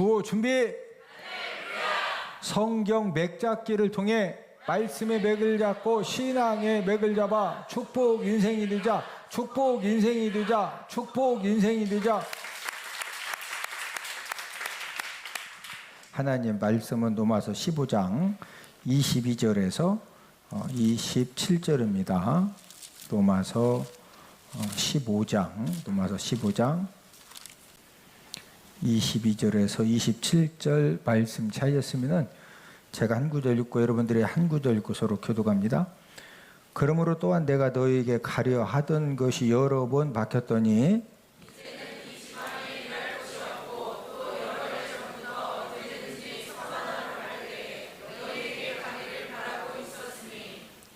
구호 준비. 성경 맥잡기를 통해 말씀의 맥을 잡고 신앙의 맥을 잡아 축복 인생이 되자. 축복 인생이 되자. 축복 인생이 되자. 하나님 말씀은 로마서 15장 22절에서 27절입니다. 로마서 15장 22절에서 27절 말씀 찾으셨으면 제가 한 구절 읽고 여러분들이 한 구절 읽고 서로 교독합니다. 그러므로 또한 내가 너희에게 가려 하던 것이 여러 번 막혔더니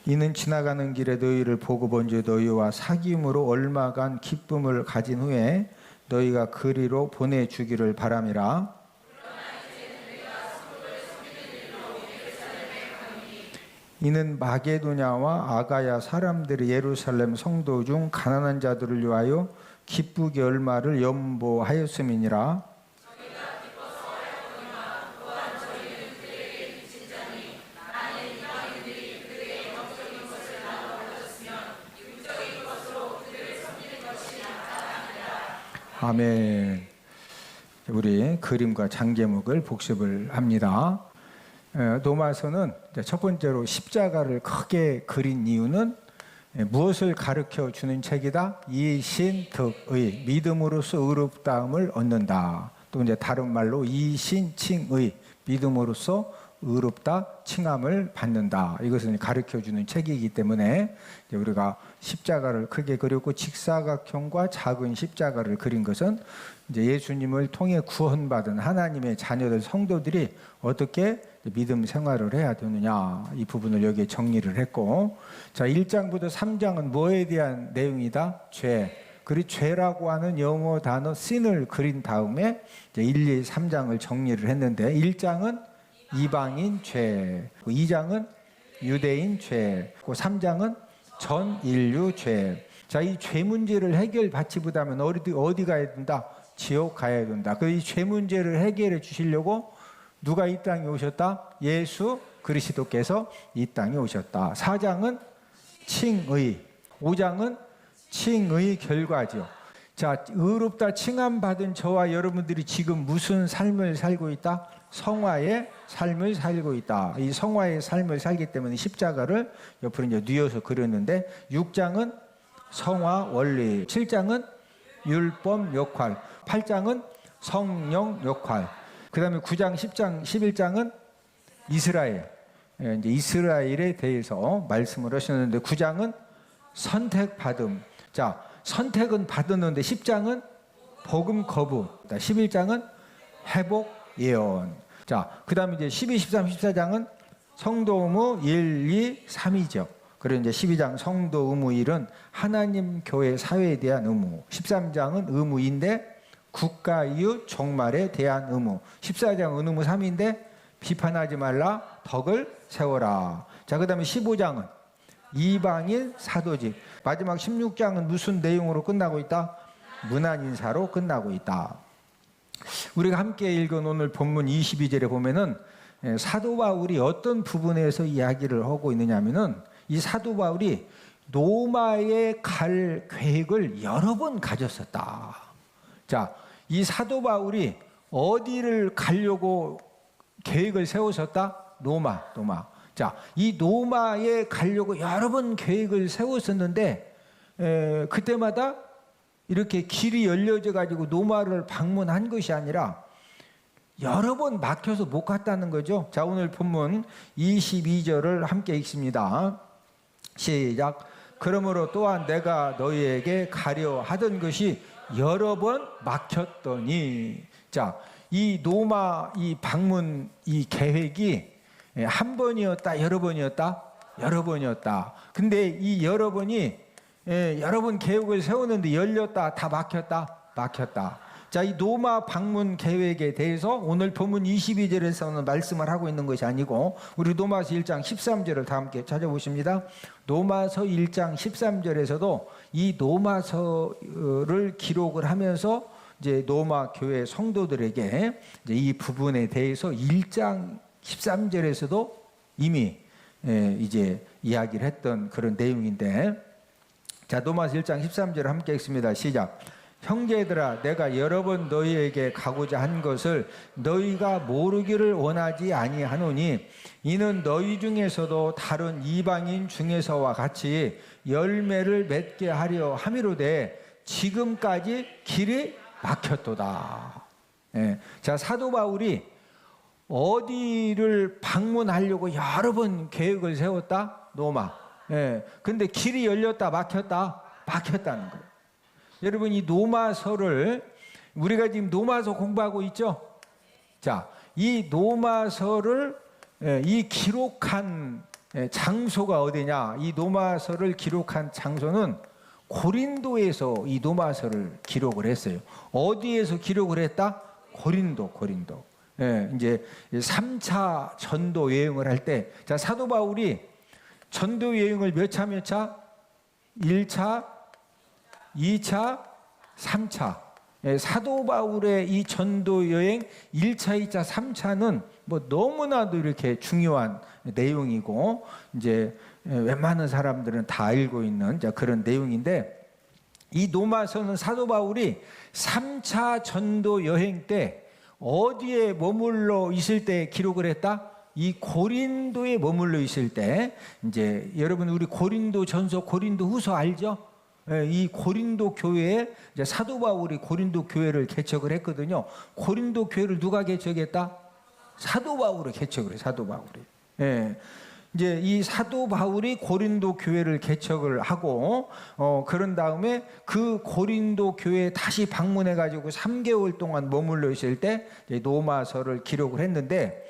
이는 지나가는 길에 너희를 보고 먼저 너희와 사귐으로 얼마간 기쁨을 가진 후에 너희가 그리로 보내주기를 바람이라. 이는 마게도냐와 아가야 사람들이 예루살렘 성도 중 가난한 자들을 위하여 기쁘게 얼마를 연보하였음이니라. 아멘. 우리 그림과 장제목을 복습을 합니다. 로마서는 첫 번째로 십자가를 크게 그린 이유는 무엇을 가르쳐 주는 책이다? 이신득의 믿음으로써 의롭다함을 얻는다. 또 이제 다른 말로 이신칭의 믿음으로써 의롭다 칭함을 받는다. 이것을 가르쳐 주는 책이기 때문에 우리가 십자가를 크게 그렸고 직사각형과 작은 십자가를 그린 것은 이제 예수님을 통해 구원받은 하나님의 자녀들 성도들이 어떻게 믿음 생활을 해야 되느냐, 이 부분을 여기에 정리를 했고, 자 1장부터 3장은 뭐에 대한 내용이다? 죄. 그리고 죄라고 하는 영어 단어 sin을 그린 다음에 이제 1, 2, 3장을 정리를 했는데 1장은 이방인 죄, 2장은 유대인 죄, 3장은 전 인류 죄. 자, 이 죄 문제를 해결받지 못하면 어디 가야 된다? 지옥 가야 된다. 그 이 죄 문제를 해결해 주시려고 누가 이 땅에 오셨다? 예수 그리스도께서 이 땅에 오셨다. 4장은 칭의, 5장은 칭의 결과죠. 자, 의롭다 칭함받은 저와 여러분들이 지금 무슨 삶을 살고 있다? 성화의 삶을 살고 있다. 이 성화의 삶을 살기 때문에 십자가를 옆으로 이제 뉘어서 그렸는데 6장은 성화 원리, 7장은 율법 역할, 8장은 성령 역할, 그 다음에 9장, 10장, 11장은 이스라엘, 이제 이스라엘에 대해서 말씀을 하셨는데 9장은 선택받음. 자, 선택은 받았는데 10장은 복음 거부, 11장은 회복 예언. 자, 그 다음에 이제 12, 13, 14장은 성도 의무 1, 2, 3이죠. 그리고 이제 12장 성도 의무 1은 하나님 교회 사회에 대한 의무. 13장은 의무인데 국가 이웃 종말에 대한 의무. 14장은 의무 3인데 비판하지 말라 덕을 세워라. 자, 그 다음에 15장은 이방인 사도직. 마지막 16장은 무슨 내용으로 끝나고 있다? 문안인사로 끝나고 있다. 우리가 함께 읽은 오늘 본문 22절에 보면은 사도 바울이 어떤 부분에서 이야기를 하고 있느냐 하면은 이 사도 바울이 로마에 갈 계획을 여러 번 가졌었다. 자, 이 사도 바울이 어디를 가려고 계획을 세웠었다? 로마. 자, 이 로마에 가려고 여러 번 계획을 세웠었는데 그때마다 이렇게 길이 열려져 가지고 로마를 방문한 것이 아니라 여러 번 막혀서 못 갔다는 거죠. 자, 오늘 본문 22절을 함께 읽습니다. 시작. 그러므로 또한 내가 너희에게 가려 하던 것이 여러 번 막혔더니. 자, 이 로마 이 방문 이 계획이 한 번이었다, 여러 번이었다? 여러 번이었다. 근데 이 여러 번이 여러 번 계획을 세우는데 열렸다, 다 막혔다. 자, 이 로마 방문 계획에 대해서 오늘 본문 22절에서는 말씀을 하고 있는 것이 아니고 우리 로마서 1장 13절을 다 함께 찾아보십니다. 로마서 1장 13절에서도 이 로마서를 기록을 하면서 이제 노마 교회 성도들에게 이제 이 부분에 대해서 1장 13절에서도 이미 이제 이야기를 했던 그런 내용인데, 자, 노마서 1장 13절 함께 읽습니다. 시작. 형제들아, 내가 여러 번 너희에게 가고자 한 것을 너희가 모르기를 원하지 아니하노니 이는 너희 중에서도 다른 이방인 중에서와 같이 열매를 맺게 하려 함이로되 지금까지 길이 막혔도다. 자, 사도 바울이 어디를 방문하려고 여러 번 계획을 세웠다? 노마. 근데 길이 열렸다 막혔다? 막혔다는 거예요. 여러분, 이 노마서를 우리가 지금 노마서 공부하고 있죠? 자, 이 노마서를 이 기록한 장소가 어디냐? 이 노마서를 기록한 장소는 고린도에서 이 노마서를 기록을 했어요. 어디에서 기록을 했다? 고린도. 이제 3차 전도 여행을 할 때, 자, 사도 바울이 전도 여행을 몇 차? 1차, 2차, 3차. 사도 바울의 이 전도 여행 1차, 2차, 3차는 뭐 너무나도 이렇게 중요한 내용이고, 이제 웬만한 사람들은 다 알고 있는 그런 내용인데, 이 노마서는 사도 바울이 3차 전도 여행 때 어디에 머물러 있을 때 기록을 했다? 이 고린도에 머물러 있을 때, 이제 여러분 우리 고린도 전서, 고린도 후서 알죠? 이 고린도 교회에 이제 사도 바울이 고린도 교회를 개척을 했거든요. 고린도 교회를 누가 개척했다? 사도 바울이 개척을 해요. 사도 바울이. 이제 이 사도 바울이 고린도 교회를 개척을 하고, 그런 다음에 그 고린도 교회에 다시 방문해 가지고 3개월 동안 머물러 있을 때 노마서를 기록을 했는데,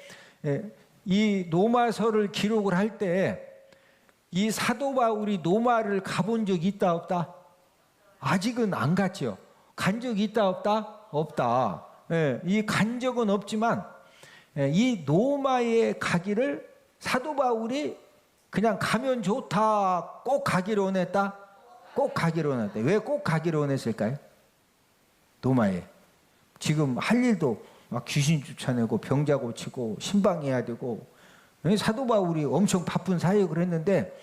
이 노마서를 기록을 할 때 이 사도 바울이 노마를 가본 적이 있다 없다? 아직은 안 갔죠. 간 적이 있다 없다? 없다. 이 간 적은 없지만 이 노마에 가기를 사도 바울이 그냥 가면 좋다, 꼭 가기를 원했다? 꼭 가기를 원했다. 왜 꼭 가기를 원했을까요? 노마에 지금 할 일도 막 귀신 쫓아내고 병자 고치고 신방해야 되고, 사도 바울이 엄청 바쁜 사역을 했는데,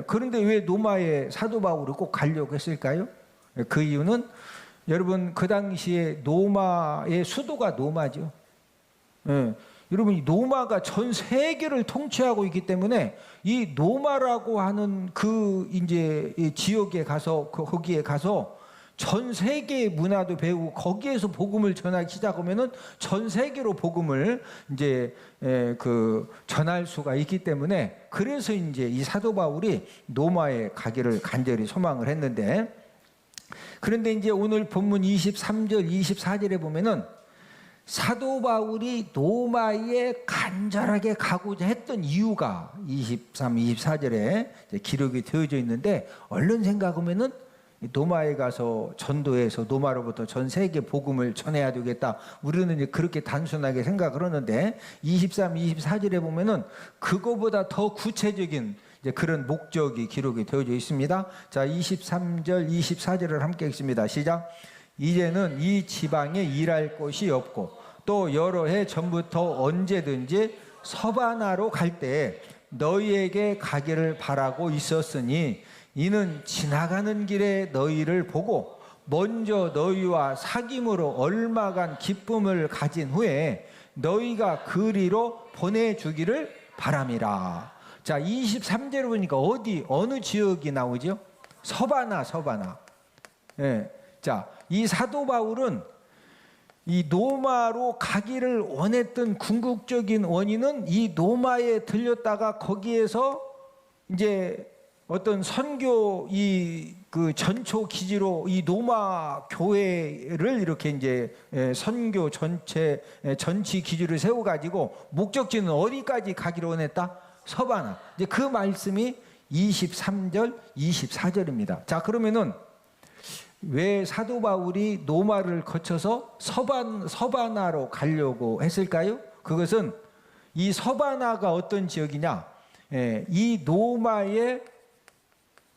그런데 왜 노마에 사도 바울이 꼭 가려고 했을까요? 그 이유는 여러분 그 당시에 노마의 수도가 노마죠. 여러분 이 노마가 전 세계를 통치하고 있기 때문에 이 노마라고 하는 그 이제 지역에 가서 거기에 가서 전 세계의 문화도 배우고 거기에서 복음을 전하기 시작하면은 전 세계로 복음을 이제 전할 수가 있기 때문에, 그래서 이제 이 사도 바울이 노마에 가기를 간절히 소망을 했는데, 그런데 이제 오늘 본문 23절, 24절에 보면은 사도 바울이 노마에 간절하게 가고자 했던 이유가 23, 24절에 기록이 되어져 있는데, 얼른 생각하면은 노마에 가서 전도해서 노마로부터 전 세계 복음을 전해야 되겠다. 우리는 이제 그렇게 단순하게 생각을 하는데 23, 24절에 보면은 그거보다 더 구체적인 이제 그런 목적이 기록이 되어져 있습니다. 자, 23절, 24절을 함께 읽습니다. 시작. 이제는 이 지방에 일할 곳이 없고 또 여러 해 전부터 언제든지 서바나로 갈 때 너희에게 가기를 바라고 있었으니 이는 지나가는 길에 너희를 보고 먼저 너희와 사귐으로 얼마간 기쁨을 가진 후에 너희가 그리로 보내주기를 바람이라. 자, 23절을 보니까 어느 지역이 나오죠? 서바나. 자, 이 사도 바울은 이 노마로 가기를 원했던 궁극적인 원인은 이 노마에 들렸다가 거기에서 이제 어떤 선교 그 전초 기지로 이 노마 교회를 이렇게 이제 선교 전치 기지를 세워 가지고 목적지는 어디까지 가기로 원했다? 서바나. 이제 그 말씀이 23절, 24절입니다. 자, 그러면은 왜 사도 바울이 노마를 거쳐서 서바나로 가려고 했을까요? 그것은 이 서바나가 어떤 지역이냐? 이 노마의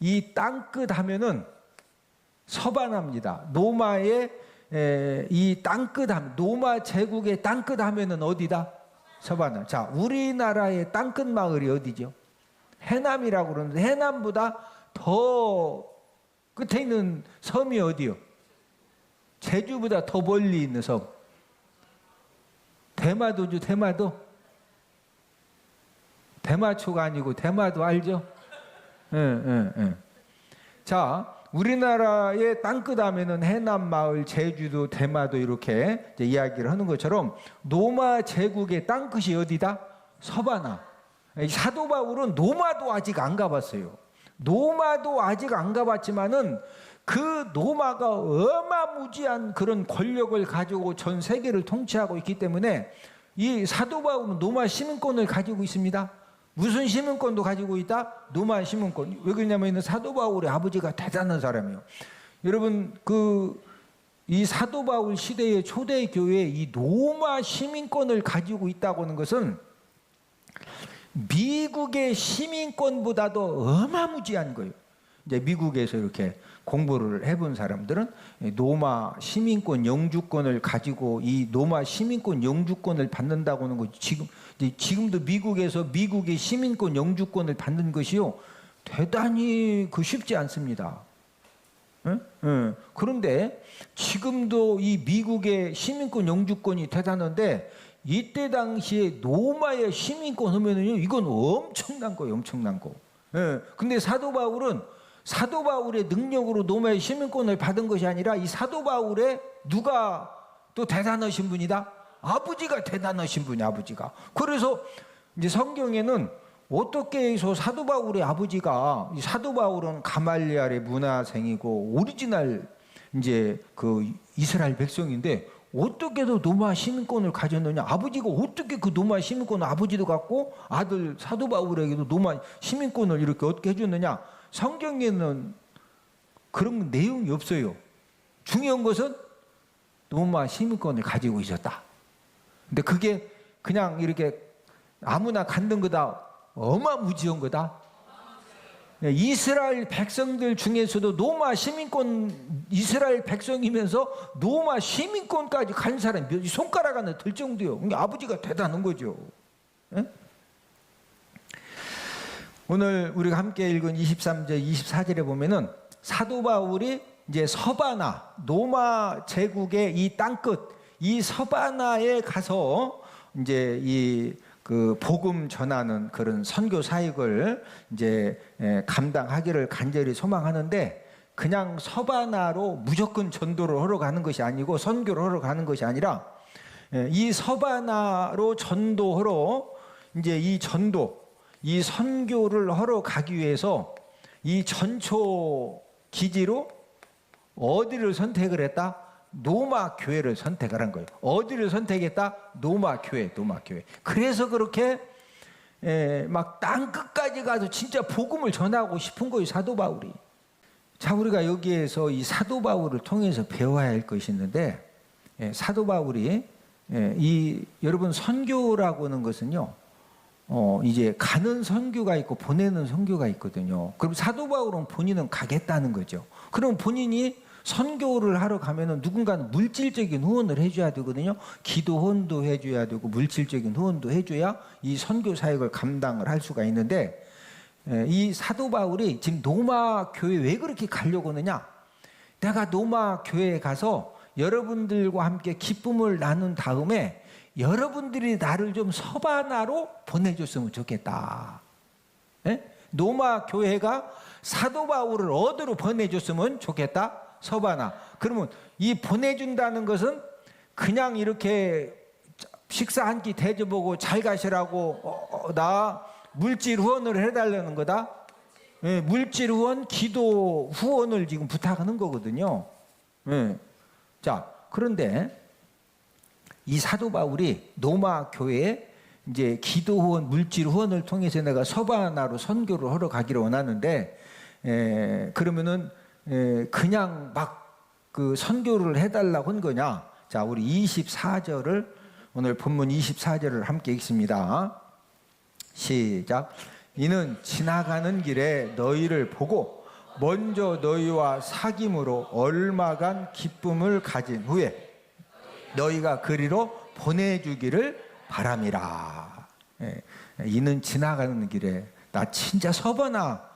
이 땅끝 하면은 서바나입니다. 노마의 이 땅끝함, 로마 제국의 땅끝하면은 어디다? 서바나. 자, 우리나라의 땅끝 마을이 어디죠? 해남이라고 그러는데 해남보다 더 끝에 있는 섬이 어디요? 제주보다 더 멀리 있는 섬. 대마도죠, 대마도. 대마초가 아니고 대마도 알죠? 자, 우리나라의 땅끝 하면은 해남 마을, 제주도, 대마도 이렇게 이제 이야기를 하는 것처럼 로마 제국의 땅끝이 어디다? 서바나. 사도 바울은 로마도 아직 안 가봤어요. 로마도 아직 안 가봤지만은 그 로마가 어마무지한 그런 권력을 가지고 전 세계를 통치하고 있기 때문에 이 사도 바울은 로마 시민권을 가지고 있습니다. 무슨 시민권도 가지고 있다? 로마 시민권. 왜 그러냐면 사도 바울의 아버지가 대단한 사람이에요. 여러분 이 사도 바울 시대의 초대 교회에 이 로마 시민권을 가지고 있다고 하는 것은 미국의 시민권보다도 어마무지한 거예요. 이제 미국에서 이렇게 공부를 해본 사람들은 로마 시민권 영주권을 가지고 이 로마 시민권 영주권을 받는다고 하는 거 지금도 미국에서 미국의 시민권 영주권을 받는 것이요 대단히 쉽지 않습니다. 그런데 지금도 이 미국의 시민권 영주권이 대단한데 이때 당시에 로마의 시민권 하면은요 이건 엄청난 거예요, 엄청난 거. 근데 사도 바울의 능력으로 로마의 시민권을 받은 것이 아니라 이 사도 바울의 누가 또 대단하신 분이다? 아버지가 대단하신 분이야, 아버지가. 그래서 이제 성경에는 어떻게 해서 사도 바울의 아버지가, 이 사도 바울은 가말리알의 문화생이고 오리지널 이제 그 이스라엘 백성인데 어떻게도 로마 시민권을 가졌느냐? 아버지가 어떻게 그 로마 시민권을 아버지도 갖고 아들 사도 바울에게도 로마 시민권을 이렇게 얻게 해줬느냐? 성경에는 그런 내용이 없어요. 중요한 것은 로마 시민권을 가지고 있었다. 근데 그게 그냥 이렇게 아무나 갖는 거다. 어마무지한 거다. 이스라엘 백성들 중에서도 로마 시민권, 이스라엘 백성이면서 로마 시민권까지 간 사람이 손가락 안에 들 정도요. 그러니까 아버지가 대단한 거죠. 에? 오늘 우리가 함께 읽은 23절, 24절에 보면은 사도 바울이 이제 서바나, 로마 제국의 이 땅끝, 이 서바나에 가서 이제 그 복음 전하는 그런 선교 사역을 이제 감당하기를 간절히 소망하는데 그냥 서바나로 무조건 전도를 하러 가는 것이 아니고 선교를 하러 가는 것이 아니라 이 서바나로 전도하러 이제 이 선교를 하러 가기 위해서 이 전초 기지로 어디를 선택을 했다? 로마 교회를 선택을 한 거예요. 어디를 선택했다? 로마 교회. 그래서 그렇게 막 땅끝까지 가서 진짜 복음을 전하고 싶은 거예요, 사도 바울이. 자, 우리가 여기에서 이 사도 바울을 통해서 배워야 할 것이 있는데 사도 바울이 여러분 선교라고 하는 것은요. 이제 가는 선교가 있고 보내는 선교가 있거든요. 그럼 사도 바울은 본인은 가겠다는 거죠. 그럼 본인이 선교를 하러 가면은 누군가는 물질적인 후원을 해줘야 되거든요. 기도 후원도 해줘야 되고 물질적인 후원도 해줘야 이 선교 사역을 감당을 할 수가 있는데 이 사도 바울이 지금 로마 교회 왜 그렇게 가려고 하느냐? 내가 로마 교회에 가서 여러분들과 함께 기쁨을 나눈 다음에 여러분들이 나를 좀 서바나로 보내줬으면 좋겠다. 로마 교회가 사도 바울을 어디로 보내줬으면 좋겠다? 서바나. 그러면 이 보내준다는 것은 그냥 이렇게 식사 한 끼 대접하고 잘 가시라고 나 물질 후원을 해달라는 거다. 물질 후원, 기도 후원을 지금 부탁하는 거거든요. 자, 그런데 이 사도 바울이 로마 교회에 이제 기도 후원, 물질 후원을 통해서 내가 서바나로 선교를 하러 가기를 원하는데 그러면은 그냥 막 그 선교를 해달라고 한 거냐? 자, 우리 24절을 오늘 본문 24절을 함께 읽습니다. 시작. 이는 지나가는 길에 너희를 보고 먼저 너희와 사귐으로 얼마간 기쁨을 가진 후에 너희가 그리로 보내주기를 바람이라. 예, 이는 지나가는 길에 나 진짜 서바나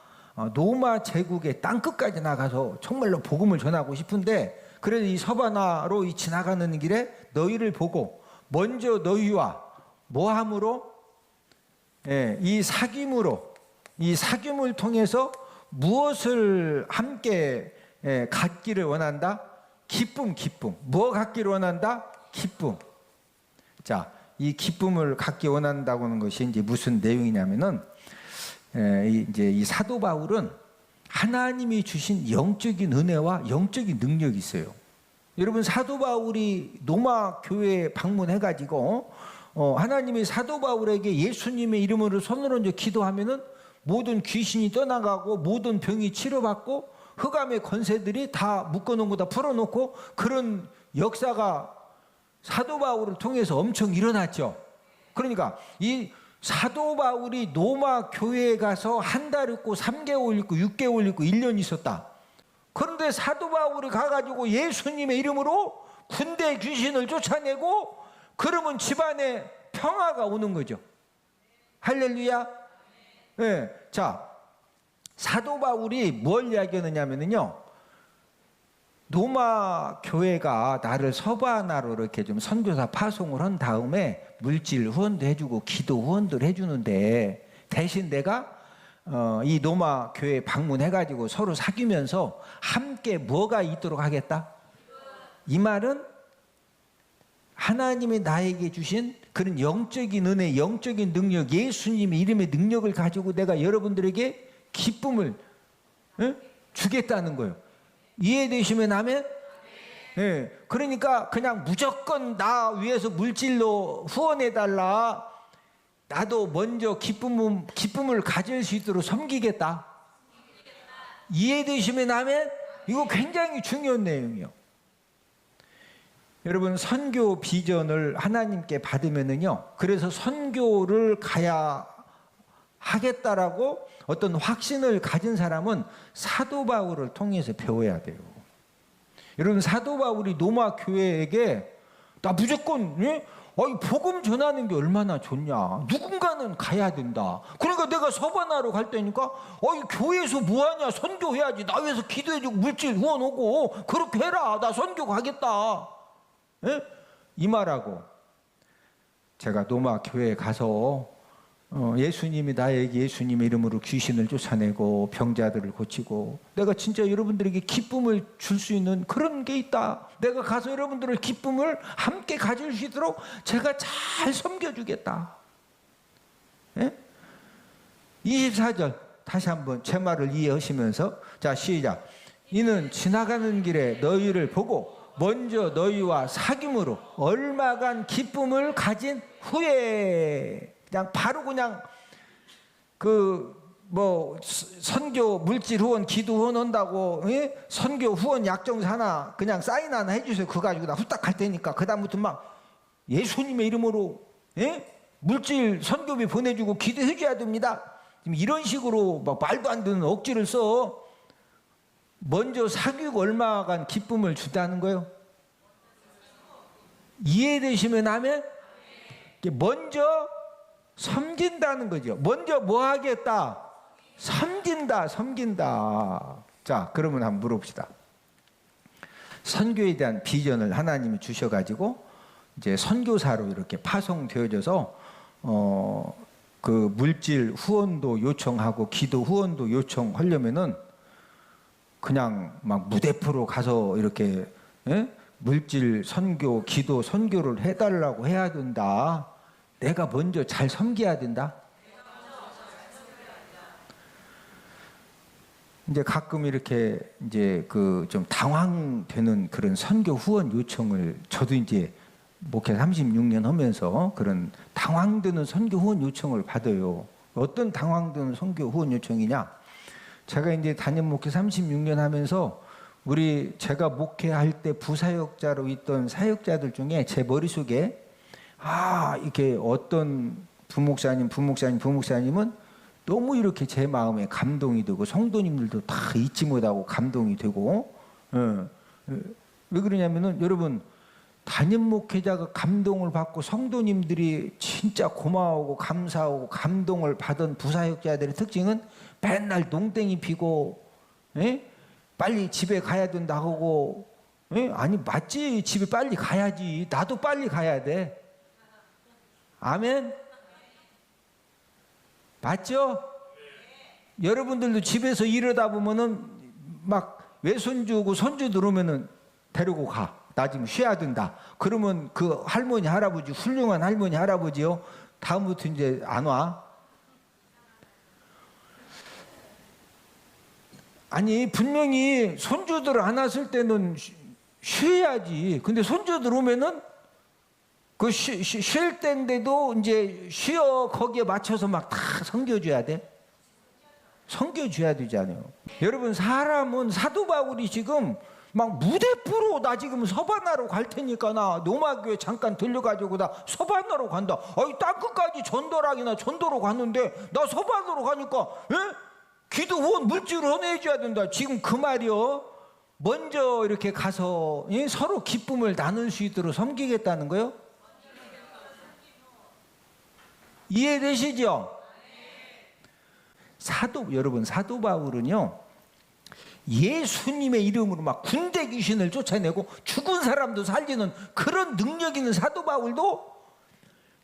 노마 제국의 땅끝까지 나가서 정말로 복음을 전하고 싶은데, 그래서 이 서바나로 이 지나가는 길에 너희를 보고 먼저 너희와 뭐함으로, 이 사귐으로, 이 사귐을 통해서 무엇을 함께 갖기를 원한다? 기쁨. 뭐 갖기를 원한다? 기쁨. 자, 이 기쁨을 갖기 원한다고 하는 것이 이제 무슨 내용이냐면은, 이제 이 사도 바울은 하나님이 주신 영적인 은혜와 영적인 능력이 있어요. 여러분, 사도 바울이 로마 교회에 방문해가지고 하나님이 사도 바울에게 예수님의 이름으로 손을 얹어 기도하면은 모든 귀신이 떠나가고 모든 병이 치료받고 흑암의 권세들이 다 묶어놓은 거 다 풀어놓고, 그런 역사가 사도 바울을 통해서 엄청 일어났죠. 그러니까 이 사도 바울이 로마 교회에 가서 한 달 있고 3개월 있고 6개월 있고 1년 있었다. 그런데 사도 바울이 가가지고 예수님의 이름으로 군대 귀신을 쫓아내고, 그러면 집안에 평화가 오는 거죠. 할렐루야. 네. 자, 사도 바울이 뭘 이야기하느냐면요, 로마 교회가 나를 서바나로 이렇게 좀 선교사 파송을 한 다음에 물질 후원도 해주고 기도 후원도 해주는데, 대신 내가 이 로마 교회 방문해가지고 서로 사귀면서 함께 뭐가 있도록 하겠다? 이 말은 하나님이 나에게 주신 그런 영적인 은혜, 영적인 능력, 예수님의 이름의 능력을 가지고 내가 여러분들에게 기쁨을 주겠다는 거예요. 이해되시면 아멘? 네. 그러니까 그냥 무조건 나 위해서 물질로 후원해달라, 나도 먼저 기쁨을 가질 수 있도록 섬기겠다. 이해되시면 아멘? 이거 굉장히 중요한 내용이에요. 여러분, 선교 비전을 하나님께 받으면은요, 그래서 선교를 가야 하겠다라고 어떤 확신을 가진 사람은 사도 바울을 통해서 배워야 돼요. 여러분, 사도 바울이 로마 교회에게 나 무조건 복음 전하는 게 얼마나 좋냐, 누군가는 가야 된다. 그러니까 내가 서바나로 갈 때니까 교회에서 뭐하냐, 선교해야지, 나 위해서 기도해주고 물질 후원 오고 그렇게 해라, 나 선교 가겠다. 이 말하고 제가 로마 교회에 가서 예수님이 나에게 예수님의 이름으로 귀신을 쫓아내고 병자들을 고치고 내가 진짜 여러분들에게 기쁨을 줄 수 있는 그런 게 있다. 내가 가서 여러분들의 기쁨을 함께 가질 수 있도록 제가 잘 섬겨주겠다. 24절 다시 한번 제 말을 이해하시면서, 자, 시작. 이는 지나가는 길에 너희를 보고 먼저 너희와 사귐으로 얼마간 기쁨을 가진 후에, 그냥 바로 그냥 선교 물질 후원 기도 후원 한다고 선교 후원 약정서 하나 그냥 사인 하나 해주세요. 그거 가지고 나 후딱 갈 테니까 그 다음부터 막 예수님의 이름으로 물질 선교비 보내주고 기도해줘야 됩니다. 지금 이런 식으로 막 말도 안 되는 억지를 써. 먼저 사귀고 얼마간 기쁨을 준다는 거예요. 이해되시면 하면 먼저 섬긴다는 거죠. 먼저 뭐 하겠다? 섬긴다. 자, 그러면 한번 물어봅시다. 선교에 대한 비전을 하나님이 주셔가지고 이제 선교사로 이렇게 파송되어져서 그 물질 후원도 요청하고 기도 후원도 요청하려면은 그냥 막 무대포로 가서 이렇게 물질 선교, 기도 선교를 해달라고 해야 된다. 내가 먼저 잘 섬겨야 된다. 이제 가끔 이렇게 이제 그 좀 당황되는 그런 선교 후원 요청을 저도 이제 목회 36년 하면서 그런 당황되는 선교 후원 요청을 받아요. 어떤 당황되는 선교 후원 요청이냐? 제가 이제 담임 목회 36년 하면서 제가 목회할 때 부사역자로 있던 사역자들 중에 제 머릿속에 이렇게 어떤 부목사님은 너무 이렇게 제 마음에 감동이 되고 성도님들도 다 잊지 못하고 감동이 되고 왜 그러냐면은 여러분 담임 목회자가 감동을 받고 성도님들이 진짜 고마워하고 감사하고 감동을 받은 부사역자들의 특징은 맨날 농땡이 피고 빨리 집에 가야 된다고 아니 맞지 집에 빨리 가야지 나도 빨리 가야 돼 아멘 맞죠? 여러분들도 집에서 이러다 보면은 막 외손주고 손주 들어오면은 데리고 가. 나 지금 쉬어야 된다. 그러면 그 할머니 할아버지 훌륭한 할머니 할아버지요. 다음부터 이제 안 와. 아니 분명히 손주들 안 왔을 때는 쉬어야지. 근데 손주들 오면은 그 쉴 때인데도 이제 쉬어 거기에 맞춰서 막 다 섬겨줘야 돼. 섬겨줘야 되잖아요. 여러분 사람은 사도 바울이 지금 막 무대부로 나 지금 서바나로 갈 테니까 나 노마교회 잠깐 들려가지고 나 서바나로 간다. 아이 땅끝까지 전도로 갔는데 나 서바나로 가니까 기도 후원 물질을 헌해줘야 된다. 지금 그 말이요. 먼저 이렇게 가서 서로 기쁨을 나눌 수 있도록 섬기겠다는 거요. 이해되시죠? 여러분 사도 바울은요 예수님의 이름으로 막 군대 귀신을 쫓아내고 죽은 사람도 살리는 그런 능력 있는 사도 바울도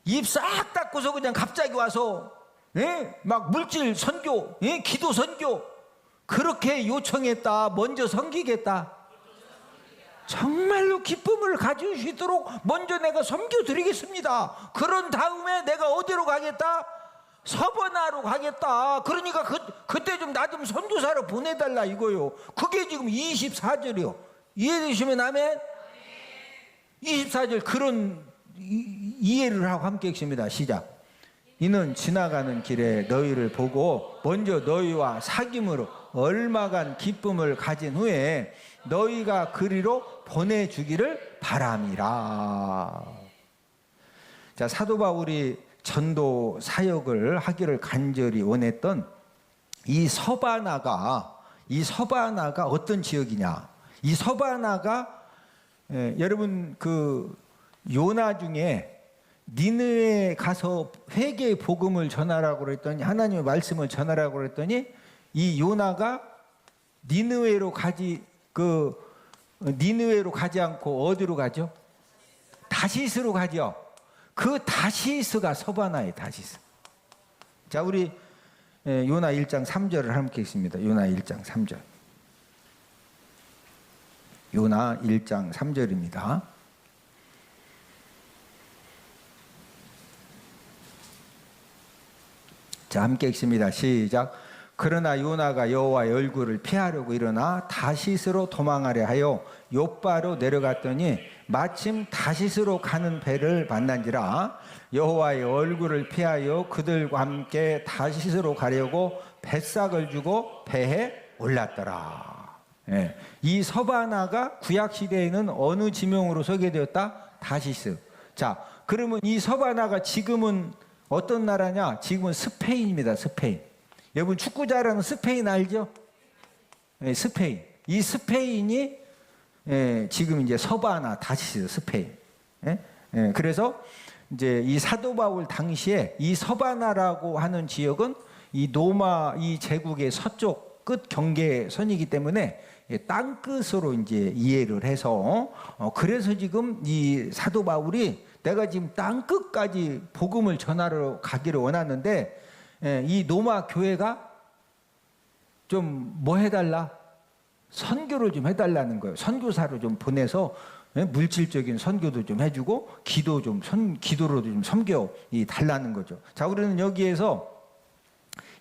입 싹 닫고서 그냥 갑자기 와서 막 물질 선교, 기도 선교 그렇게 요청했다. 먼저 섬기겠다. 정말로 기쁨을 가질 수 있도록 먼저 내가 섬겨드리겠습니다. 그런 다음에 내가 어디로 가겠다? 서버나로 가겠다. 그러니까 그때 좀 나 좀 선교사로 보내달라 이거요. 그게 지금 24절이요. 이해되시면 아멘? 24절 그런 이해를 하고 함께 읽습니다. 시작. 이는 지나가는 길에 너희를 보고 먼저 너희와 사귐으로 얼마간 기쁨을 가진 후에 너희가 그리로 보내주기를 바람이라. 자, 사도 바울이 전도 사역을 하기를 간절히 원했던 이 서바나가 어떤 지역이냐? 이 서바나가 여러분 그 요나 중에 니느웨에 가서 회개의 복음을 전하라고 그랬더니 하나님의 말씀을 전하라고 그랬더니 이 요나가 니느웨로 가지 않고 어디로 가죠? 다시스로 가죠. 그 다시스가 서바나의 다시스. 자, 우리 요나 1장 3절을 함께 읽습니다. 요나 1장 3절. 요나 1장 3절입니다. 자, 함께 읽습니다. 시작. 그러나 요나가 여호와의 얼굴을 피하려고 일어나 다시스로 도망하려 하여 욥바로 내려갔더니 마침 다시스로 가는 배를 만난지라. 여호와의 얼굴을 피하여 그들과 함께 다시스로 가려고 뱃삭을 주고 배에 올랐더라. 이 서바나가 구약 시대에는 어느 지명으로 소개되었다? 다시스. 자, 그러면 이 서바나가 지금은 어떤 나라냐? 지금은 스페인입니다. 스페인. 여러분 축구 잘하는 스페인 알죠? 스페인. 이 스페인이 지금 이제 서바나 다시스 스페인. 그래서 이제 이 사도 바울 당시에 이 서바나라고 하는 지역은 이 노마 이 제국의 서쪽 끝 경계선이기 때문에 땅 끝으로 이제 이해를 해서 그래서 지금 이 사도 바울이 내가 지금 땅 끝까지 복음을 전하러 가기를 원하는데 이 노마 교회가 좀 뭐 해달라? 선교를 좀 해달라는 거예요. 선교사로 좀 보내서 물질적인 선교도 좀 해주고 기도로도 좀 섬겨 달라는 거죠. 자, 우리는 여기에서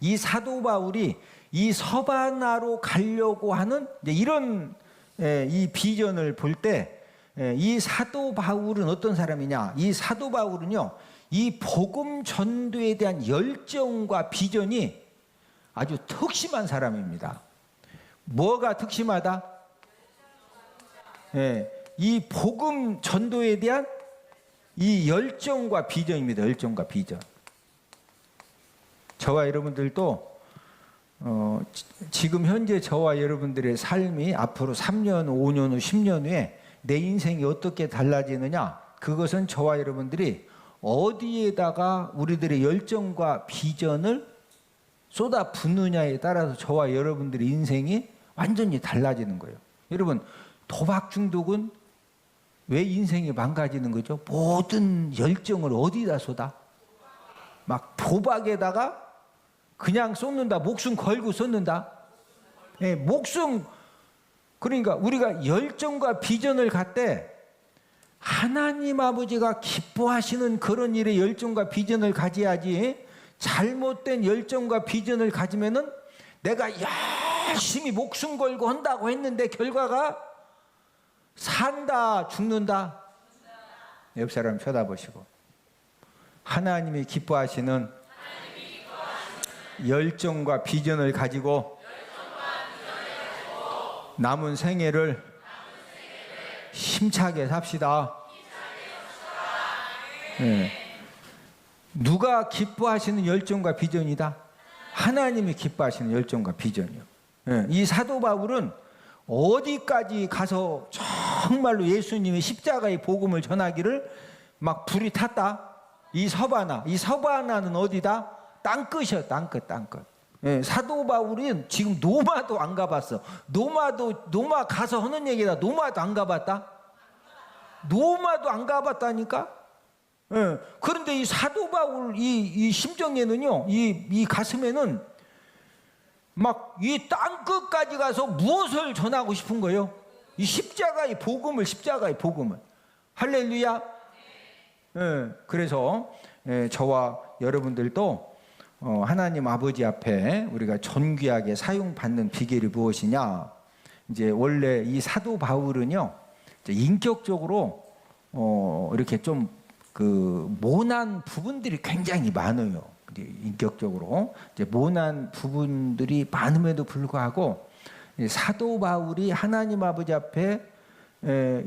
이 사도 바울이 이 서바나로 가려고 하는 이런 이 비전을 볼 때 이 사도 바울은 어떤 사람이냐? 이 사도 바울은요, 이 복음 전도에 대한 열정과 비전이 아주 특심한 사람입니다. 뭐가 특심하다? 이 복음 전도에 대한 이 열정과 비전입니다. 열정과 비전. 저와 여러분들도 지금 현재 저와 여러분들의 삶이 앞으로 3년, 5년 후, 10년 후에 내 인생이 어떻게 달라지느냐, 그것은 저와 여러분들이 어디에다가 우리들의 열정과 비전을 쏟아 붓느냐에 따라서 저와 여러분들의 인생이 완전히 달라지는 거예요. 여러분, 도박 중독은 왜 인생이 망가지는 거죠? 모든 열정을 어디다 쏟아? 막 도박에다가 그냥 쏟는다. 목숨 걸고 쏟는다. 예, 목숨. 그러니까 우리가 열정과 비전을 갖되 하나님 아버지가 기뻐하시는 그런 일에 열정과 비전을 가져야지, 잘못된 열정과 비전을 가지면은 내가 열심히 목숨 걸고 한다고 했는데 결과가 산다, 죽는다. 옆 사람 쳐다보시고, 하나님이 기뻐하시는 열정과 비전을 가지고 남은 생애를 힘차게 삽시다. 네. 누가 기뻐하시는 열정과 비전이다? 하나님이 기뻐하시는 열정과 비전이요. 네. 이 사도 바울은 어디까지 가서 정말로 예수님의 십자가의 복음을 전하기를 막 불이 탔다. 이 서바나는 어디다? 땅끝이요, 땅끝. 예, 사도 바울은 지금 노마도 안 가봤어. 노마 가서 하는 얘기다. 노마도 안 가봤다. 노마도 안 가봤다니까. 예, 그런데 이 사도 바울 이 심정에는요, 이 가슴에는 막 이 땅끝까지 가서 무엇을 전하고 싶은 거예요? 이 십자가의 복음을 할렐루야. 예, 그래서 저와 여러분들도 하나님 아버지 앞에 우리가 존귀하게 사용받는 비결이 무엇이냐? 이제 원래 이 사도 바울은요, 인격적으로 이렇게 좀 그 모난 부분들이 굉장히 많아요. 인격적으로 이제 모난 부분들이 많음에도 불구하고 사도 바울이 하나님 아버지 앞에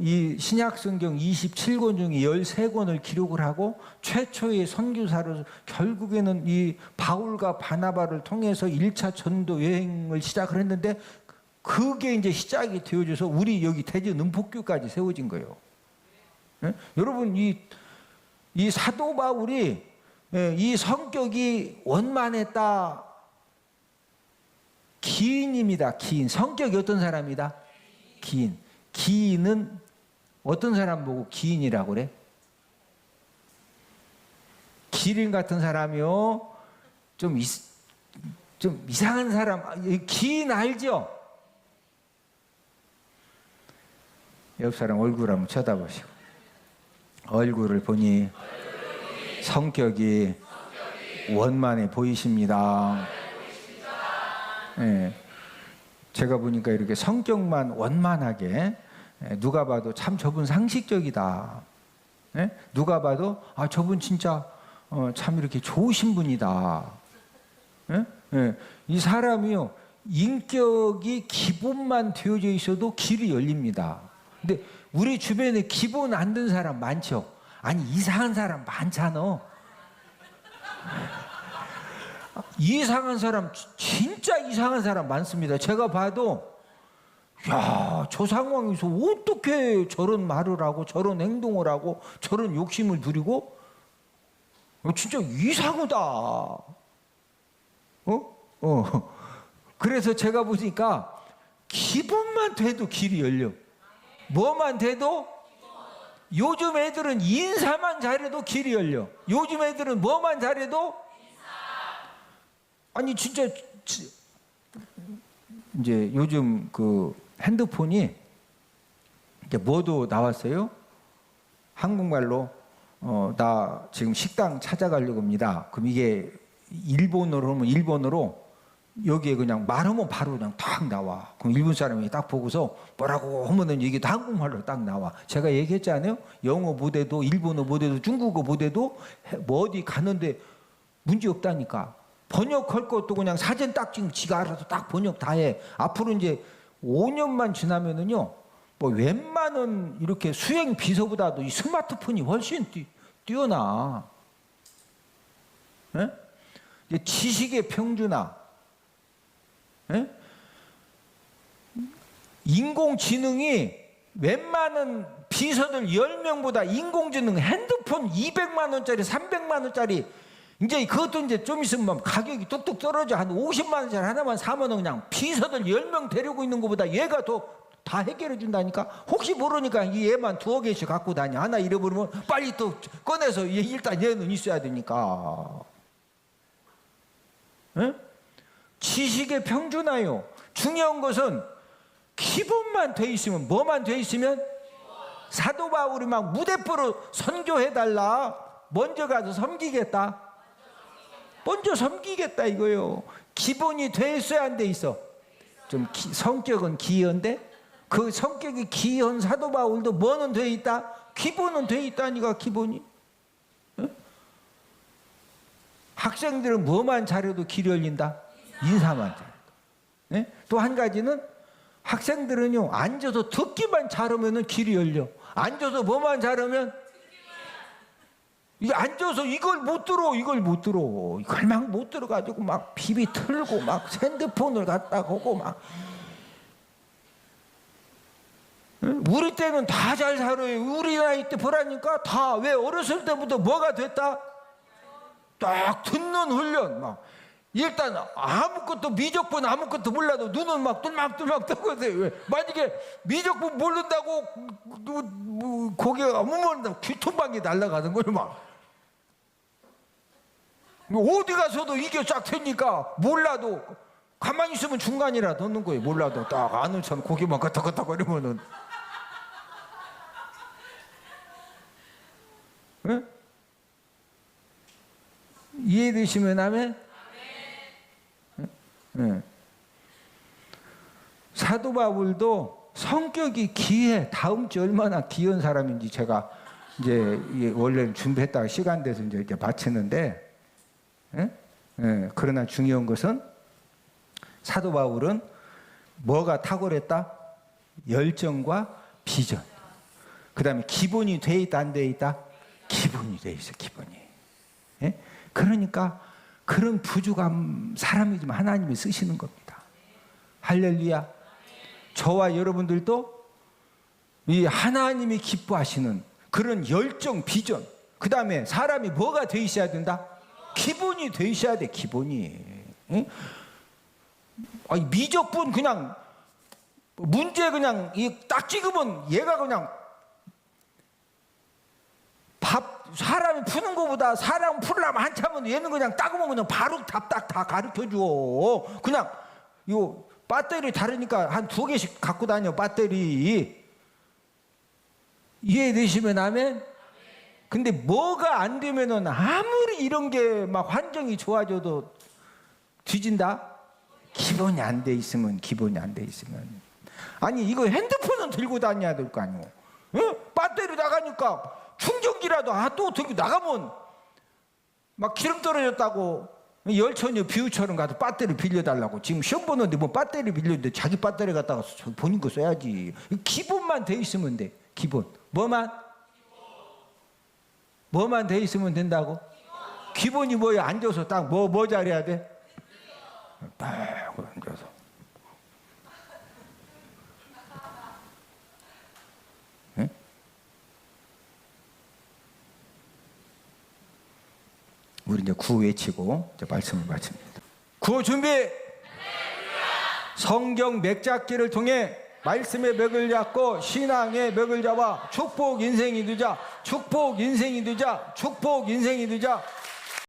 이 신약성경 27권 중에 13권을 기록을 하고 최초의 선교사로 결국에는 이 바울과 바나바를 통해서 1차 전도 여행을 시작을 했는데, 그게 이제 시작이 되어져서 우리 여기 대전 은폭교까지 세워진 거예요. 예? 여러분, 이 사도 바울이 이 성격이 원만했다. 기인입니다. 기인. 성격이 어떤 사람이다? 기인. 기인은 어떤 사람 보고 기인이라고 그래? 기린 같은 사람이요, 좀 이상한 사람. 기인 알죠? 옆 사람 얼굴 한번 쳐다보시고, 얼굴을 보니 성격이 원만해 보이십니다. 예, 제가 보니까 이렇게 성격만 원만하게, 누가 봐도 참 저분 상식적이다. 예? 누가 봐도 아, 저분 진짜 참 이렇게 좋으신 분이다. 예? 예. 이 사람이요, 인격이 기본만 되어져 있어도 길이 열립니다. 근데 우리 주변에 기본 안 된 사람 많죠? 아니, 이상한 사람 많잖아. 이상한 사람, 진짜 이상한 사람 많습니다. 제가 봐도 야, 저 상황에서 어떻게 저런 말을 하고 저런 행동을 하고 저런 욕심을 부리고, 진짜 이상하다. 그래서 제가 보니까 기본만 돼도 길이 열려. 뭐만 돼도? 요즘 애들은 인사만 잘해도 길이 열려. 요즘 애들은 뭐만 잘해도? 아니, 진짜 이제 요즘 그 핸드폰이 이제 뭐도 나왔어요? 한국말로 나 지금 식당 찾아가려고 합니다. 그럼 이게 일본어로 하면 일본어로, 여기에 그냥 말하면 바로 그냥 딱 나와. 그럼 일본 사람이 딱 보고서 뭐라고 하면은 이게 다 한국말로 딱 나와. 제가 얘기했잖아요. 영어 못해도, 일본어 못해도, 중국어 못해도 뭐 어디 가는데 문제 없다니까. 번역할 것도 그냥 사진 딱 찍으면 지가 알아서 딱 번역 다 해. 앞으로 이제 5년만 지나면은요, 뭐 웬만한 이렇게 수행 비서보다도 이 스마트폰이 훨씬 뛰어나. 예? 지식의 평준화. 예? 인공지능이 웬만한 비서들 10명보다 인공지능 핸드폰 200만 원짜리 300만 원짜리 이제 그것도 이제 좀 있으면 가격이 뚝뚝 떨어져. 한 50만 원짜리 하나만 사면 그냥 비서들 10명 데리고 있는 것보다 얘가 더 다 해결해 준다니까. 혹시 모르니까 이 얘만 2억 개씩 갖고 다녀. 하나 잃어버리면 빨리 또 꺼내서 일단 얘는 있어야 되니까. 에? 지식의 평준화요. 중요한 것은 기본만 돼 있으면, 뭐만 돼 있으면, 사도 바울이 막 무대포로 선교해달라. 먼저 가서 섬기겠다. 먼저 섬기겠다 이거요. 기본이 돼 있어야 안 돼 있어. 좀 성격은 기이한데 그 성격이 기이한 사도 바울도 뭐는 돼 있다? 기본은 돼 있다니까. 기본이. 응? 학생들은 뭐만 잘해도 길이 열린다? 인사만 잘해도. 네? 또 한 가지는 학생들은요, 앉아서 듣기만 잘하면 길이 열려. 앉아서 뭐만 잘하면, 앉아서 이걸 못 들어. 이걸 막 못 들어가지고 막 비비 틀고 막 핸드폰을 갖다 보고 막. 우리 때는 다 잘 살아요. 우리 나이 때 보라니까 다. 왜? 어렸을 때부터 뭐가 됐다? 딱 듣는 훈련. 막 일단 아무것도 미적분 아무것도 몰라도 눈은 막 뚫막뚫막 뜨거든요. 왜? 만약에 미적분 모른다고 거기 아무면 귀통방이 날아가는 거예요. 막 어디 가서도 이게 쫙 되니까 몰라도 가만히 있으면 중간이라 넣는 거예요. 몰라도 딱 아는 척 고기만 끄덕끄덕거리면은. 네? 이해되시면 하면? 네. 사도 바울도 성격이 기해. 다음 주 얼마나 기이한 사람인지 제가 이제 원래는 준비했다가 시간 돼서 이제 이렇게 바치는데, 그러나 중요한 것은 사도 바울은 뭐가 탁월했다? 열정과 비전. 그 다음에 기본이 돼 있다, 안 돼 있다? 기본이 돼 있어, 기본이. 예? 그러니까 그런 부족한 사람이지만 하나님이 쓰시는 겁니다. 할렐루야. 저와 여러분들도 이 하나님이 기뻐하시는 그런 열정, 비전. 그 다음에 사람이 뭐가 돼 있어야 된다? 기본이 돼 있어야 돼, 기본이. 예? 아니, 미적분 그냥 문제 그냥 딱 찍으면 얘가 그냥 사람이 푸는 것보다 사람 풀려면 한참은 얘는 그냥 따구면 그냥 바로 답딱 다 가르쳐 줘. 그냥 요 배터리 다르니까 한 2개씩 갖고 다녀. 배터리. 이해되시면 하면. 근데 뭐가 안 되면은 아무리 이런 게 막 환경이 좋아져도 뒤진다. 기본이 안 돼 있으면, 기본이 안 돼 있으면. 아니 이거 핸드폰은 들고 다녀야 될 거 아니오. 배터리 나가니까 충전기라도 또 들고 나가면 막 기름 떨어졌다고 열처녀 비유처럼 가서 배터리 빌려달라고. 지금 시험 보는데 뭐 배터리 빌렸는데 자기 배터리 갖다가 본인 거 써야지. 기본만 돼 있으면 돼. 기본. 뭐만 돼 있으면 된다고? 기본이 뭐야? 앉아서 딱 뭐 잘해야 돼? 딱 앉아서. 네? 우리 이제 구호 외치고 이제 말씀을 마칩니다. 구호 준비. 성경 맥잡기를 통해 말씀의 맥을 잡고 신앙의 맥을 잡아 축복 인생이 되자. 축복 인생이 되자. 축복 인생이 되자.